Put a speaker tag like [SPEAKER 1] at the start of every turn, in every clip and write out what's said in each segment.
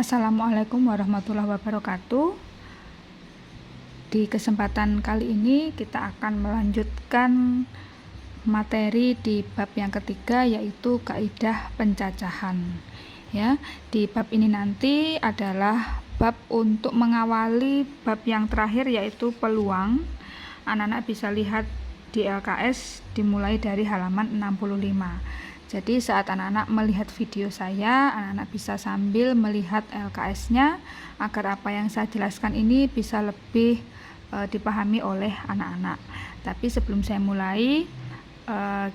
[SPEAKER 1] Assalamualaikum warahmatullahi wabarakatuh. Di kesempatan kali ini kita akan melanjutkan materi di bab yang ketiga, yaitu kaidah pencacahan. Ya, di bab ini nanti adalah bab untuk mengawali bab yang terakhir, yaitu peluang. Anak-anak bisa lihat di LKS dimulai dari halaman 65. Jadi saat anak-anak melihat video saya, anak-anak bisa sambil melihat LKS-nya agar apa yang saya jelaskan ini bisa lebih dipahami oleh anak-anak. Tapi sebelum saya mulai,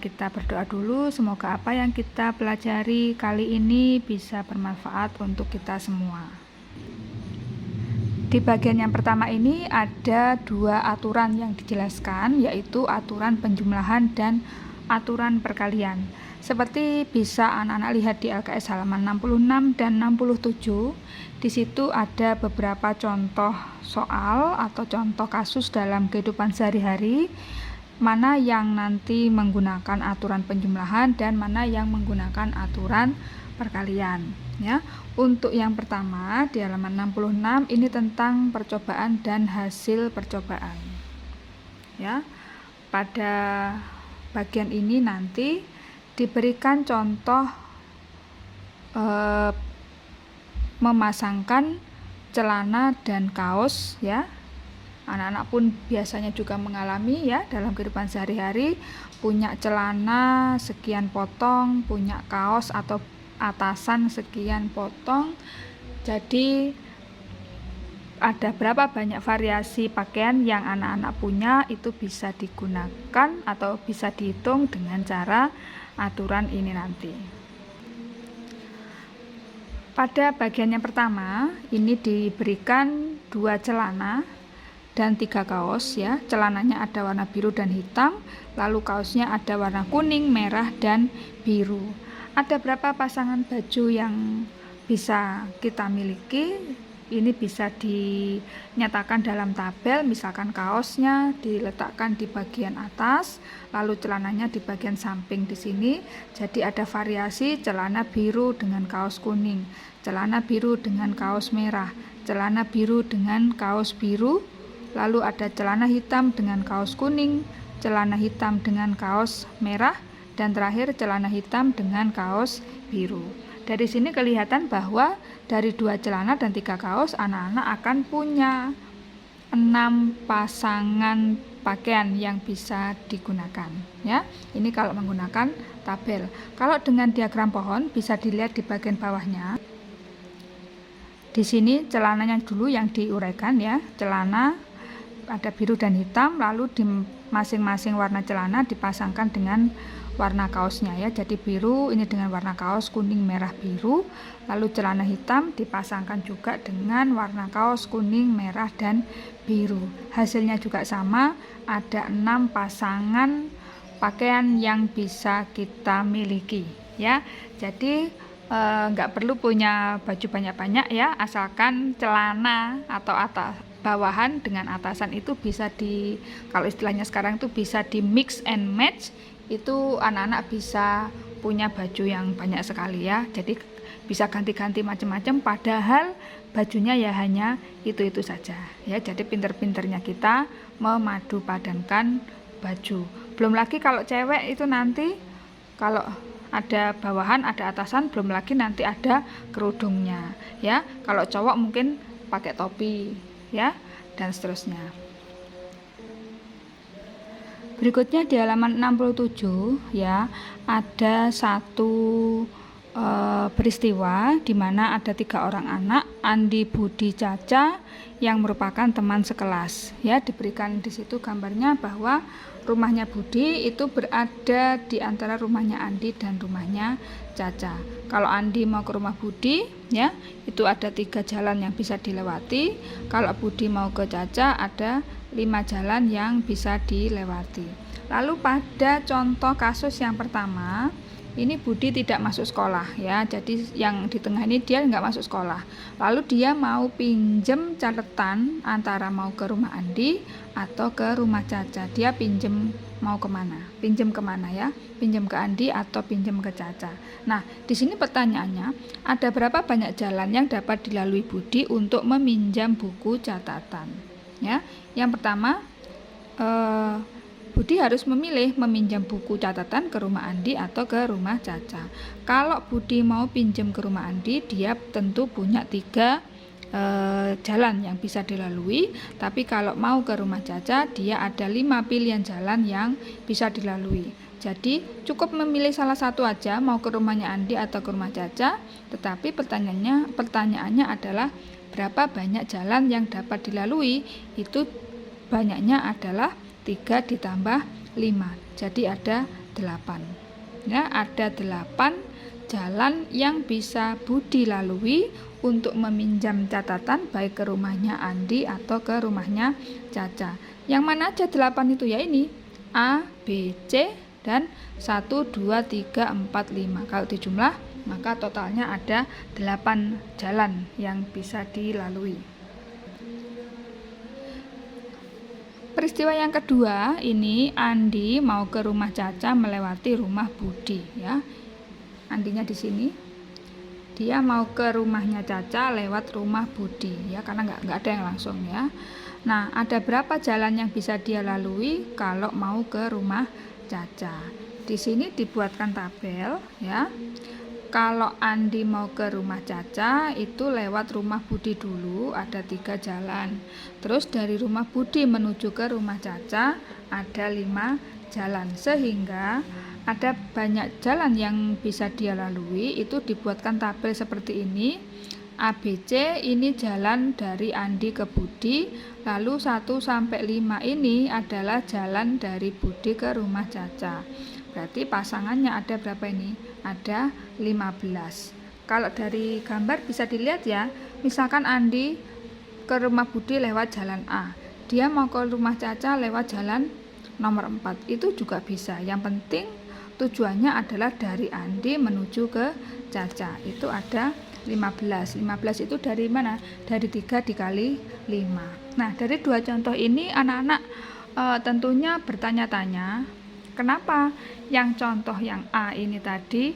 [SPEAKER 1] kita berdoa dulu. Semoga apa yang kita pelajari kali ini bisa bermanfaat untuk kita semua. Di bagian yang pertama ini ada dua aturan yang dijelaskan, yaitu aturan penjumlahan dan aturan perkalian. Seperti bisa anak-anak lihat di LKS halaman 66 dan 67, di situ ada beberapa contoh soal atau contoh kasus dalam kehidupan sehari-hari, mana yang nanti menggunakan aturan penjumlahan dan mana yang menggunakan aturan perkalian. Ya, untuk yang pertama di halaman 66 ini tentang percobaan dan hasil percobaan. Ya, pada bagian ini nanti diberikan contoh memasangkan celana dan kaos, ya. Anak-anak pun biasanya juga mengalami, ya, dalam kehidupan sehari-hari, punya celana sekian potong, punya kaos atau atasan sekian potong. Jadi ada berapa banyak variasi pakaian yang anak-anak punya, itu bisa digunakan atau bisa dihitung dengan cara aturan ini nanti. Pada bagian yang pertama ini diberikan 2 celana dan 3 kaos, ya. Celananya ada warna biru dan hitam, lalu kaosnya ada warna kuning, merah, dan biru. Ada berapa pasangan baju yang bisa kita miliki? Ini bisa dinyatakan dalam tabel. Misalkan kaosnya diletakkan di bagian atas, lalu celananya di bagian samping di sini. Jadi ada variasi celana biru dengan kaos kuning, celana biru dengan kaos merah, celana biru dengan kaos biru, lalu ada celana hitam dengan kaos kuning, celana hitam dengan kaos merah, dan terakhir celana hitam dengan kaos biru. Dari sini kelihatan bahwa dari 2 celana dan 3 kaos, anak-anak akan punya 6 pasangan pakaian yang bisa digunakan, ya. Ini kalau menggunakan tabel. Kalau dengan diagram pohon bisa dilihat di bagian bawahnya. Di sini celananya dulu yang diuraikan, ya. Celana ada biru dan hitam, lalu di masing-masing warna celana dipasangkan dengan warna kaosnya, ya. Jadi biru ini dengan warna kaos kuning, merah, biru. Lalu celana hitam dipasangkan juga dengan warna kaos kuning, merah, dan biru. Hasilnya juga sama, ada 6 pasangan pakaian yang bisa kita miliki, ya. Jadi nggak perlu punya baju banyak-banyak, ya, asalkan celana atau atas bawahan dengan atasan itu bisa kalau istilahnya sekarang itu bisa di mix and match. Itu anak-anak bisa punya baju yang banyak sekali, ya. Jadi bisa ganti-ganti macam-macam, padahal bajunya ya hanya itu-itu saja, ya. Jadi pinter-pinternya kita memadu padankan baju. Belum lagi kalau cewek itu nanti kalau ada bawahan, ada atasan, belum lagi nanti ada kerudungnya, ya. Kalau cowok mungkin pakai topi, ya, dan seterusnya. Berikutnya di halaman 67, ya, ada satu peristiwa di mana ada 3 orang anak, Andi, Budi, Caca, yang merupakan teman sekelas, ya. Diberikan di situ gambarnya bahwa rumahnya Budi itu berada di antara rumahnya Andi dan rumahnya Caca. Kalau Andi mau ke rumah Budi, ya, itu ada 3 jalan yang bisa dilewati. Kalau Budi mau ke Caca ada 5 jalan yang bisa dilewati. Lalu pada contoh kasus yang pertama ini Budi tidak masuk sekolah ya. Jadi yang di tengah ini dia nggak masuk sekolah. Lalu dia mau pinjem catatan antara mau ke rumah Andi atau ke rumah Caca. Dia pinjem mau kemana? Pinjem kemana ya? Pinjem ke Andi atau pinjem ke Caca. Nah, di sini pertanyaannya, ada berapa banyak jalan yang dapat dilalui Budi untuk meminjam buku catatan? Ya, yang pertama, Budi harus memilih meminjam buku catatan ke rumah Andi atau ke rumah Caca. Kalau Budi mau pinjam ke rumah Andi, dia tentu punya 3 jalan yang bisa dilalui. Tapi kalau mau ke rumah Caca, dia ada 5 pilihan jalan yang bisa dilalui. Jadi cukup memilih salah satu aja, mau ke rumahnya Andi atau ke rumah Caca. Tetapi pertanyaannya adalah berapa banyak jalan yang dapat dilalui? Itu banyaknya adalah 3 ditambah 5, jadi ada 8 ya, ada 8 jalan yang bisa Budi lalui untuk meminjam catatan baik ke rumahnya Andi atau ke rumahnya Caca. Yang mana aja 8 itu ya, ini A, B, C dan 1, 2, 3, 4, 5. Kalau dijumlah maka totalnya ada 8 jalan yang bisa dilalui. Peristiwa yang kedua, ini Andi mau ke rumah Caca melewati rumah Budi ya. Andinya di sini. Dia mau ke rumahnya Caca lewat rumah Budi ya, karena nggak ada yang langsung ya. Nah, ada berapa jalan yang bisa dia lalui kalau mau ke rumah Caca? Di sini dibuatkan tabel ya. Kalau Andi mau ke rumah Caca itu lewat rumah Budi dulu, ada 3 jalan. Terus dari rumah Budi menuju ke rumah Caca ada 5 jalan. Sehingga ada banyak jalan yang bisa dia lalui. Itu dibuatkan tabel seperti ini. ABC ini jalan dari Andi ke Budi. Lalu 1 sampai 5 ini adalah jalan dari Budi ke rumah Caca. Berarti pasangannya ada berapa ini? Ada 15. Kalau dari gambar bisa dilihat ya, misalkan Andi ke rumah Budi lewat jalan A, dia mau ke rumah Caca lewat jalan nomor 4, itu juga bisa. Yang penting tujuannya adalah dari Andi menuju ke Caca. Itu ada 15. 15 itu dari mana? Dari 3 dikali 5. Nah, dari 2 contoh ini anak-anak tentunya bertanya-tanya, kenapa yang contoh yang A ini tadi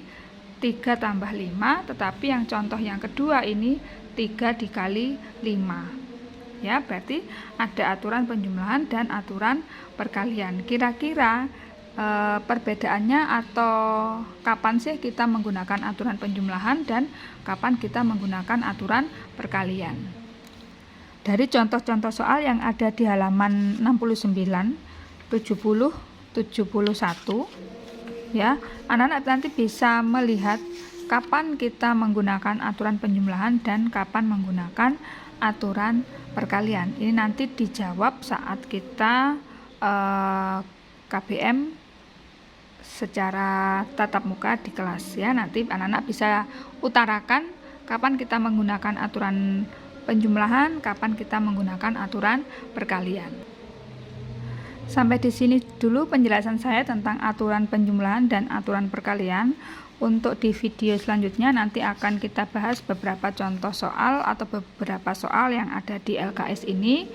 [SPEAKER 1] 3 tambah 5, tetapi yang contoh yang kedua ini 3 dikali 5. Ya, berarti ada aturan penjumlahan dan aturan perkalian. Kira-kira perbedaannya atau kapan sih kita menggunakan aturan penjumlahan dan kapan kita menggunakan aturan perkalian? Dari contoh-contoh soal yang ada di halaman 69, 70, 71 ya, anak-anak nanti bisa melihat kapan kita menggunakan aturan penjumlahan dan kapan menggunakan aturan perkalian. Ini nanti dijawab saat kita KBM secara tatap muka di kelas ya. Nanti anak-anak bisa utarakan kapan kita menggunakan aturan penjumlahan, kapan kita menggunakan aturan perkalian. Sampai di sini dulu penjelasan saya tentang aturan penjumlahan dan aturan perkalian. Untuk di video selanjutnya nanti akan kita bahas beberapa contoh soal atau beberapa soal yang ada di LKS ini,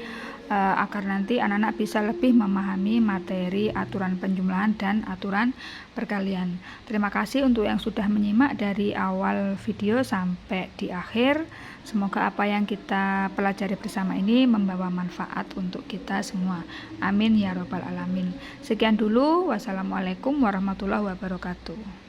[SPEAKER 1] agar nanti anak-anak bisa lebih memahami materi aturan penjumlahan dan aturan perkalian. Terima kasih untuk yang sudah menyimak dari awal video sampai di akhir. Semoga apa yang kita pelajari bersama ini membawa manfaat untuk kita semua. Amin ya robbal alamin. Sekian dulu. Wassalamualaikum warahmatullahi wabarakatuh.